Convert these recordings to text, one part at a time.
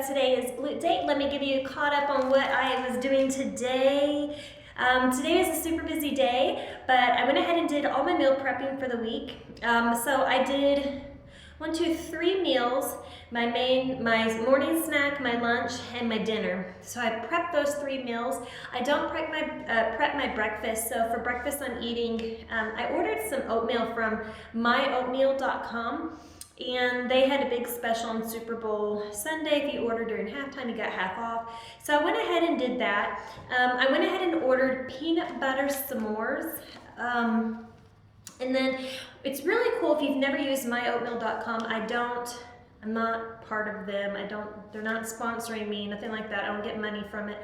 Today is glute day. Let me give you caught up on what I was doing today. Today is a super busy day, but I went ahead and did all my meal prepping for the week. So I did 3 meals, my morning snack, my lunch, and my dinner. So I prepped those 3 meals. I don't prep my breakfast. So for breakfast I'm eating, I ordered some oatmeal from myoatmeal.com. And they had a big special on Super Bowl Sunday. If you ordered during halftime, you got half off. So I went ahead and did that. I went ahead and ordered peanut butter s'mores. And then it's really cool if you've never used myoatmeal.com. I'm not part of them. They're not sponsoring me, nothing like that. I don't get money from it.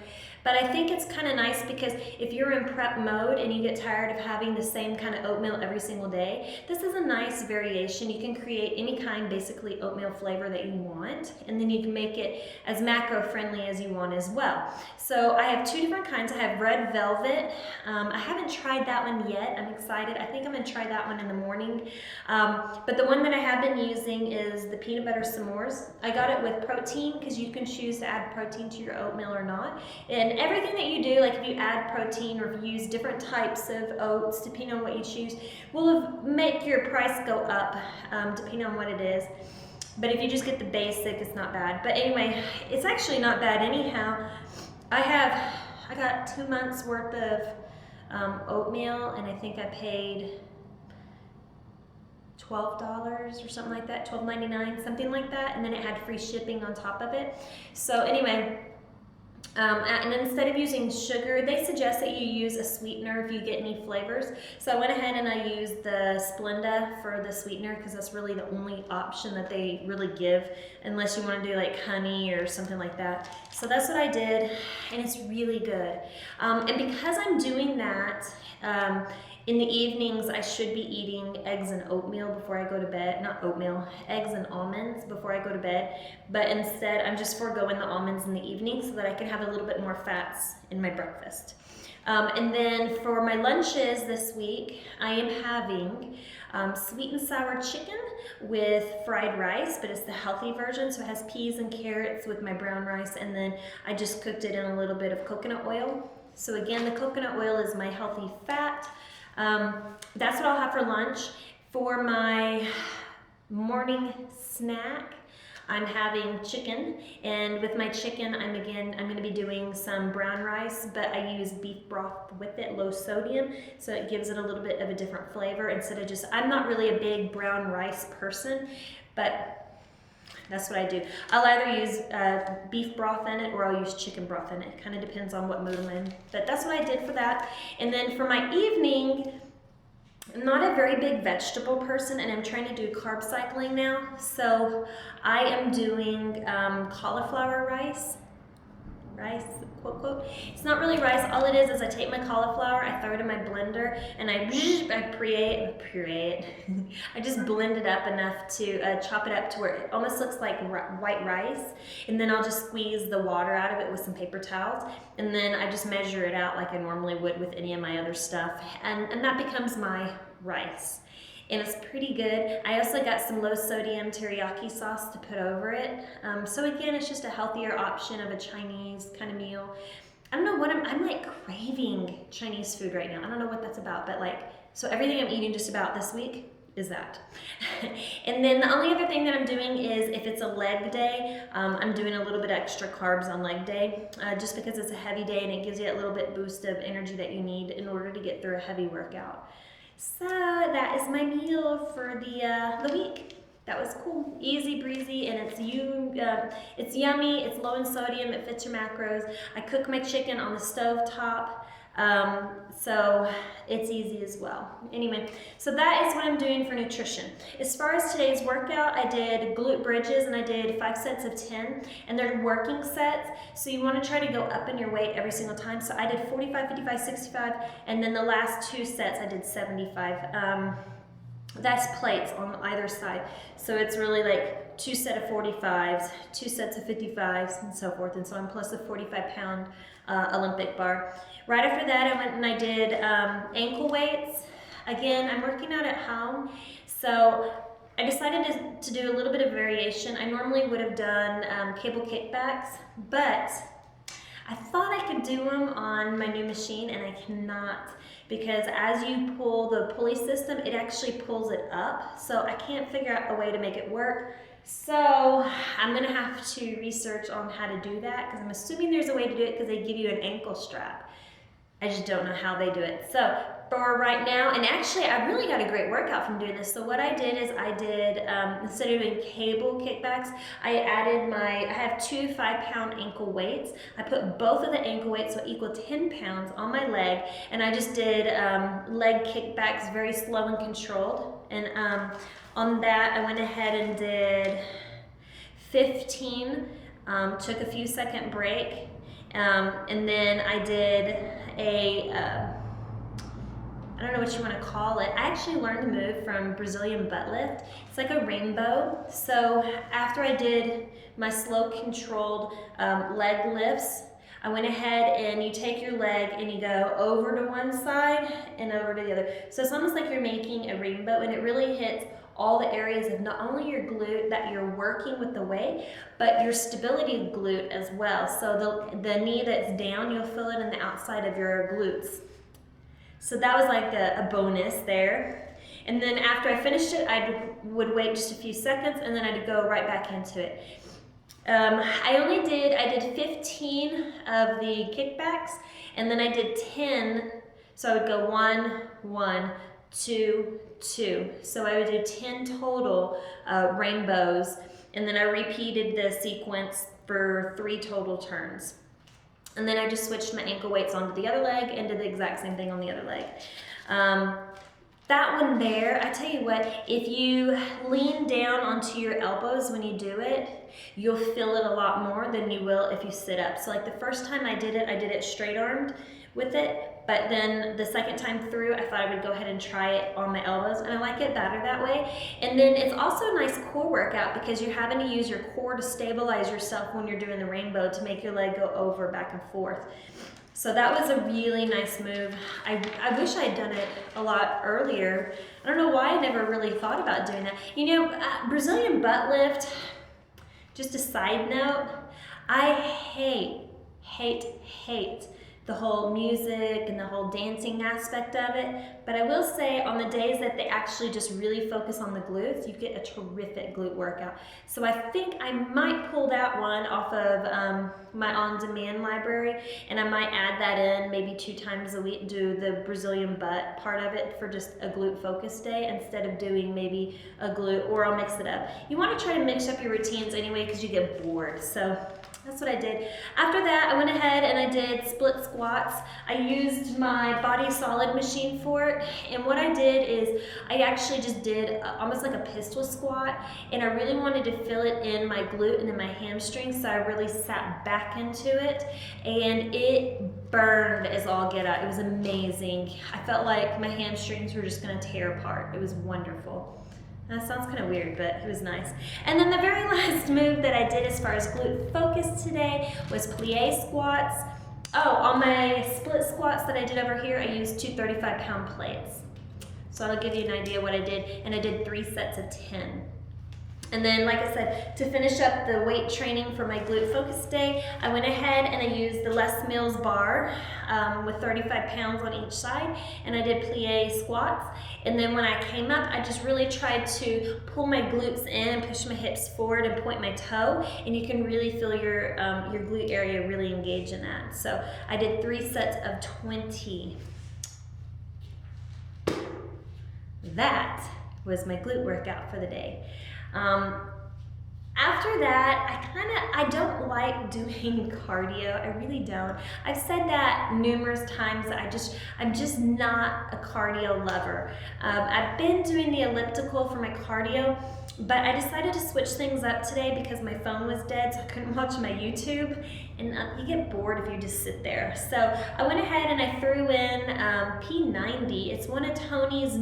But I think it's kind of nice because if you're in prep mode and you get tired of having the same kind of oatmeal every single day, this is a nice variation. You can create any kind, basically, oatmeal flavor that you want, and then you can make it as macro-friendly as you want as well. So I have 2 different kinds. I have red velvet. I haven't tried that one yet. I'm excited. I think I'm going to try that one in the morning. But the one that I have been using is the peanut butter s'mores. I got it with protein because you can choose to add protein to your oatmeal or not. And everything that you do, like if you add protein or if you use different types of oats, depending on what you choose, will make your price go up depending on what it is. But if you just get the basic, it's not bad. But anyway, it's actually not bad anyhow. I got 2 months worth of oatmeal, and I think I paid $12 or something like that, $12.99, something like that, and then it had free shipping on top of it. So anyway, and instead of using sugar, they suggest that you use a sweetener if you get any flavors. So I went ahead and I used the Splenda for the sweetener because that's really the only option that they really give, unless you want to do like honey or something like that. So that's what I did, and it's really good. And because I'm doing that, in the evenings, I should be eating eggs and oatmeal before I go to bed. Not oatmeal, eggs and almonds before I go to bed. But instead, I'm just foregoing the almonds in the evening so that I can have a little bit more fats in my breakfast. And then for my lunches this week, I am having sweet and sour chicken with fried rice, but it's the healthy version. So it has peas and carrots with my brown rice. And then I just cooked it in a little bit of coconut oil. So again, the coconut oil is my healthy fat. That's what I'll have for lunch. For my morning snack, I'm having chicken, and with my chicken, I'm going to be doing some brown rice, but I use beef broth with it, low sodium, so it gives it a little bit of a different flavor instead of I'm not really a big brown rice person, but that's what I do. I'll either use beef broth in it or I'll use chicken broth in it. It kind of depends on what mood I'm in. But that's what I did for that. And then for my evening, I'm not a very big vegetable person, and I'm trying to do carb cycling now. So I am doing cauliflower rice, rice, quote, quote. It's not really rice. All it is I take my cauliflower, I throw it in my blender, and I puree it. I just blend it up enough to chop it up to where it almost looks like white rice, and then I'll just squeeze the water out of it with some paper towels, and then I just measure it out like I normally would with any of my other stuff, and that becomes my rice. And it's pretty good. I also got some low sodium teriyaki sauce to put over it. So again, it's just a healthier option of a Chinese kind of meal. I don't know what I'm like craving Chinese food right now. I don't know what that's about, but like, so everything I'm eating just about this week is that. And then the only other thing that I'm doing is if it's a leg day, I'm doing a little bit extra carbs on leg day, just because it's a heavy day and it gives you a little bit boost of energy that you need in order to get through a heavy workout. So that is my meal for the week. That was cool, easy breezy, and it's yummy. It's low in sodium. It fits your macros. I cook my chicken on the stove top, so it's easy as well. Anyway, so that is what I'm doing for nutrition. As far as today's workout, I did glute bridges, and I did 5 sets of 10, and they're working sets. So you want to try to go up in your weight every single time. So I did 45, 55, 65, and then the last 2 sets I did 75. That's plates on either side. So it's really like 2 sets of 45s, 2 sets of 55s, and so forth and so on, plus a 45-pound Olympic bar. Right after that, I went and I did ankle weights. Again, I'm working out at home, so I decided to do a little bit of variation. I normally would have done cable kickbacks, but I thought I could do them on my new machine, and I cannot, because as you pull the pulley system, it actually pulls it up. So I can't figure out a way to make it work. So I'm gonna have to research on how to do that, because I'm assuming there's a way to do it because they give you an ankle strap. I just don't know how they do it. So for right now, and actually I really got a great workout from doing this. So what I did is I did, instead of doing cable kickbacks, I have 2 5-pound ankle weights. I put both of the ankle weights, so equal 10 pounds on my leg, and I just did leg kickbacks, very slow and controlled. And on that, I went ahead and did 15, took a few second break, and then I did I don't know what you want to call it. I actually learned the move from Brazilian butt lift. It's like a rainbow. So after I did my slow controlled leg lifts, I went ahead and you take your leg and you go over to one side and over to the other. So it's almost like you're making a rainbow, and it really hits all the areas of not only your glute that you're working with the weight, but your stability glute as well. So the knee that's down, you'll feel it in the outside of your glutes. So that was like a bonus there. And then after I finished it, I would wait just a few seconds, and then I'd go right back into it. I did 15 of the kickbacks, and then I did 10. So I would go 1, 1, 2, 2. So I would do 10 total rainbows, and then I repeated the sequence for 3 total turns. And then I just switched my ankle weights onto the other leg and did the exact same thing on the other leg. That one there, I tell you what, if you lean down onto your elbows when you do it, you'll feel it a lot more than you will if you sit up. So like the first time I did it straight armed with it, but then the second time through, I thought I would go ahead and try it on my elbows, and I like it better that way. And then it's also a nice core workout because you're having to use your core to stabilize yourself when you're doing the rainbow to make your leg go over back and forth. So that was a really nice move. I wish I had done it a lot earlier. I don't know why I never really thought about doing that. You know, Brazilian butt lift, just a side note, I hate the whole music and the whole dancing aspect of it. But I will say on the days that they actually just really focus on the glutes, you get a terrific glute workout. So I think I might pull that one off of my on-demand library, and I might add that in maybe 2 times a week, do the Brazilian butt part of it for just a glute focus day instead of doing maybe a glute, or I'll mix it up. You want to try to mix up your routines anyway because you get bored. So that's what I did. After that, I went ahead and I did split squats. I used my Body Solid machine for it, and what I did is I actually just did almost like a pistol squat, and I really wanted to feel it in my glute and in my hamstring, so I really sat back into it, and it burned as all get out. It was amazing. I felt like my hamstrings were just gonna tear apart. It was wonderful. That sounds kind of weird, but it was nice. And then the very last move that I did as far as glute focus today was plie squats. Oh, on my split squats that I did over here, I used two 35-pound plates. So I'll give you an idea what I did, and I did 3 sets of 10. And then, like I said, to finish up the weight training for my glute focus day, I went ahead and I used the Les Mills bar with 35 pounds on each side, and I did plie squats. And then when I came up, I just really tried to pull my glutes in and push my hips forward and point my toe, and you can really feel your glute area really engage in that. So I did 3 sets of 20. That was my glute workout for the day. After that, I don't like doing cardio. I really don't. I've said that numerous times. I'm just not a cardio lover. I've been doing the elliptical for my cardio, but I decided to switch things up today because my phone was dead, so I couldn't watch my YouTube, and you get bored if you just sit there. So I went ahead and I threw in P90. It's one of Tony's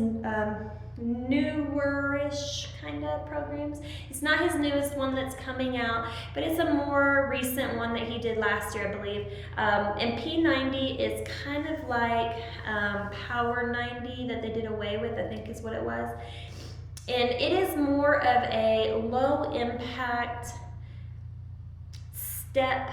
newerish kind of programs. It's not his newest one that's coming out, but it's a more recent one that he did last year, I believe. And P90 is kind of like Power 90 that they did away with, I think is what it was. And it is more of a low impact step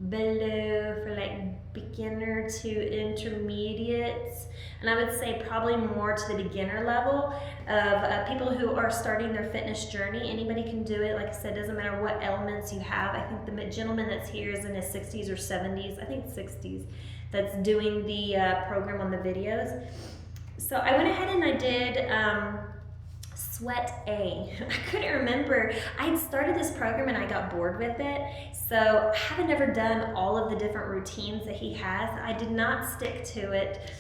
below for like beginner to intermediates, and I would say probably more to the beginner level of people who are starting their fitness journey. Anybody can do it. Like I said, doesn't matter what elements you have. I think the gentleman that's here is in his 60s or 70s, I think 60s, that's doing the program on the videos. So I went ahead and I did Sweat A. I couldn't remember. I had started this program and I got bored with it. So I haven't ever done all of the different routines that he has. I did not stick to it.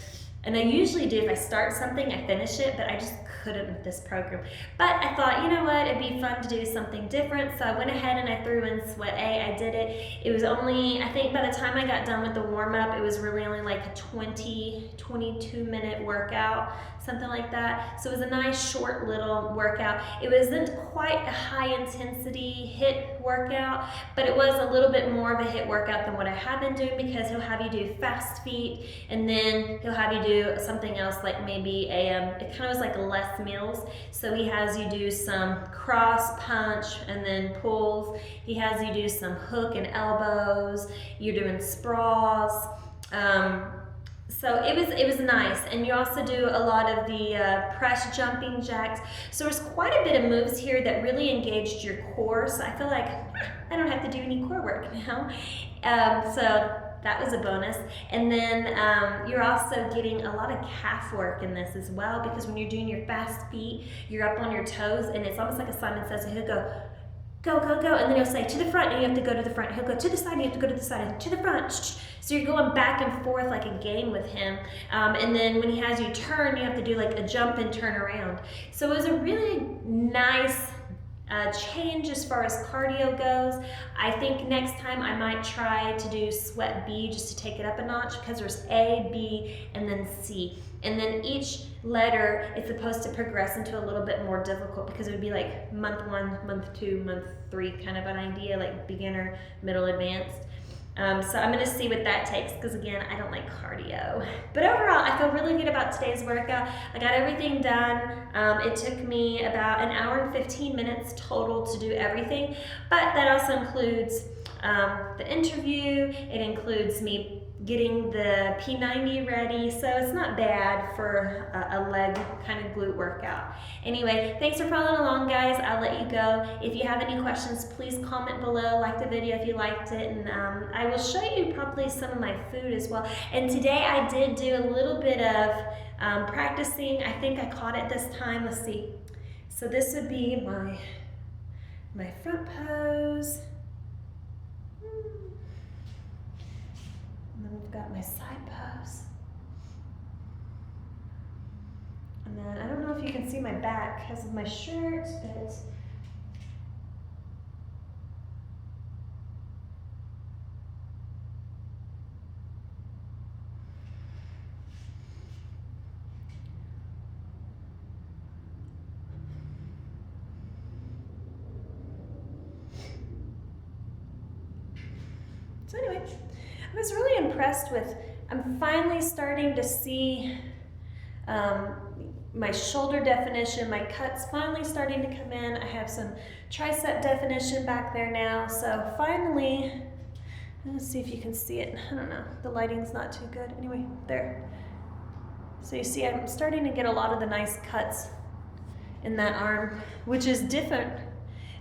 And I usually do. If I start something, I finish it, but I just couldn't with this program. But I thought, you know what, it'd be fun to do something different. So I went ahead and I threw in Sweat A. I did it. It was only, I think by the time I got done with the warm-up, it was really only like a 22 minute workout, something like that. So it was a nice short little workout. It wasn't quite a high intensity HIIT workout, but it was a little bit more of a HIIT workout than what I have been doing, because he'll have you do fast feet, and then he'll have you do something else, like maybe it kind of was like Les Mills. So he has you do some cross punch and then pulls. He has you do some hook and elbows. You're doing sprawls. So it was nice, and you also do a lot of the press jumping jacks. So there's quite a bit of moves here that really engaged your core. So I feel like I don't have to do any core work now. So that was a bonus. And then you're also getting a lot of calf work in this as well, because when you're doing your fast feet, you're up on your toes, and it's almost like a Simon Says. So he'll go, go, go, go, and then he'll say to the front, and you have to go to the front. He'll go to the side, and you have to go to the side, and to the front. So you're going back and forth like a game with him. And then when he has you turn, you have to do like a jump and turn around. So it was a really nice change as far as cardio goes. I think next time I might try to do Sweat B, just to take it up a notch, because there's A, B, and then C. And then each letter is supposed to progress into a little bit more difficult, because it would be like month 1, month 2, month 3 kind of an idea, like beginner, middle, advanced. So I'm going to see what that takes, because again, I don't like cardio. But overall, I feel really good about today's workout. I got everything done. It took me about an hour and 15 minutes total to do everything, but that also includes the interview. It includes me getting the P90 ready, so it's not bad for a leg kind of glute workout. Anyway, thanks for following along, guys. I'll let you go. If you have any questions, please comment below, like the video if you liked it, and I will show you probably some of my food as well. And today I did do a little bit of practicing. I think I caught it this time. Let's see. So this would be my front pose. got my side pose. And then I don't know if you can see my back because of my shirt, but so anyway, I was really impressed with, I'm finally starting to see my shoulder definition, my cuts finally starting to come in. I have some tricep definition back there now. So finally, let's see if you can see it. I don't know, the lighting's not too good. Anyway, there. So you see I'm starting to get a lot of the nice cuts in that arm, which is different.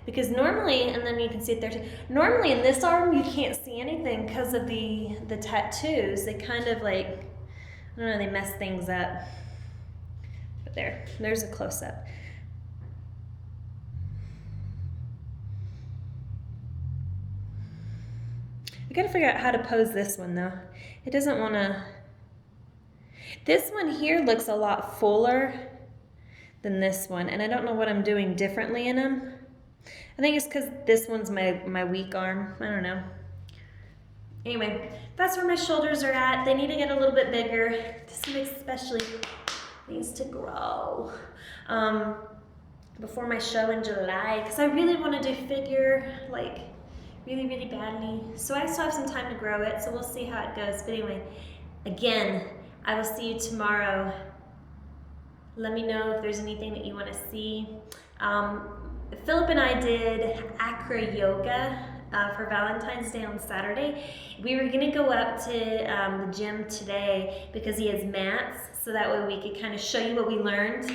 Because normally, and then you can see it there too, normally in this arm you can't see anything because of the tattoos. They kind of like, I don't know, they mess things up. But there's a close-up. I gotta figure out how to pose this one though. It doesn't wanna, this one here looks a lot fuller than this one, and I don't know what I'm doing differently in them. I think it's because this one's my weak arm. I don't know. Anyway, that's where my shoulders are at. They need to get a little bit bigger. This one especially needs to grow before my show in July, because I really want to do figure, like really, really badly. So I still have some time to grow it, so we'll see how it goes. But anyway, again, I will see you tomorrow. Let me know if there's anything that you want to see. Phillip and I did acro yoga for Valentine's Day on Saturday. We were gonna go up to the gym today because he has mats, so that way we could kind of show you what we learned.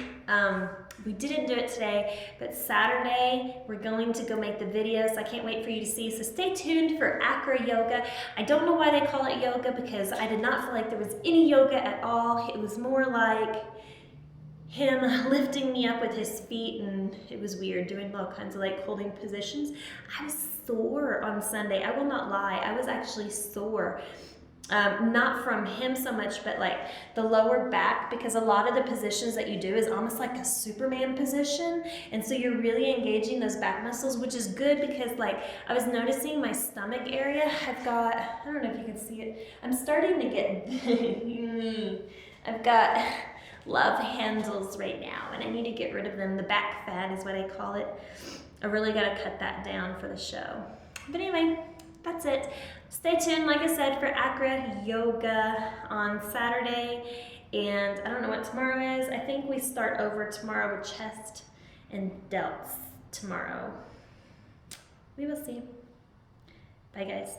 We didn't do it today, but Saturday we're going to go make the video, so I can't wait for you to see. So stay tuned for acro yoga. I don't know why they call it yoga, because I did not feel like there was any yoga at all. It was more like him lifting me up with his feet, and it was weird, doing all kinds of like holding positions. I was sore on Sunday. I will not lie. I was actually sore. Not from him so much, but like the lower back, because a lot of the positions that you do is almost like a Superman position. And so you're really engaging those back muscles, which is good, because like I was noticing my stomach area, I've got, I don't know if you can see it. I'm starting to get, I've got love handles right now, and I need to get rid of them. The back fat is what I call it. I really got to cut that down for the show. But anyway, that's it. Stay tuned, like I said, for acro yoga on Saturday, and I don't know what tomorrow is. I think we start over tomorrow with chest and delts tomorrow. We will see. Bye, guys.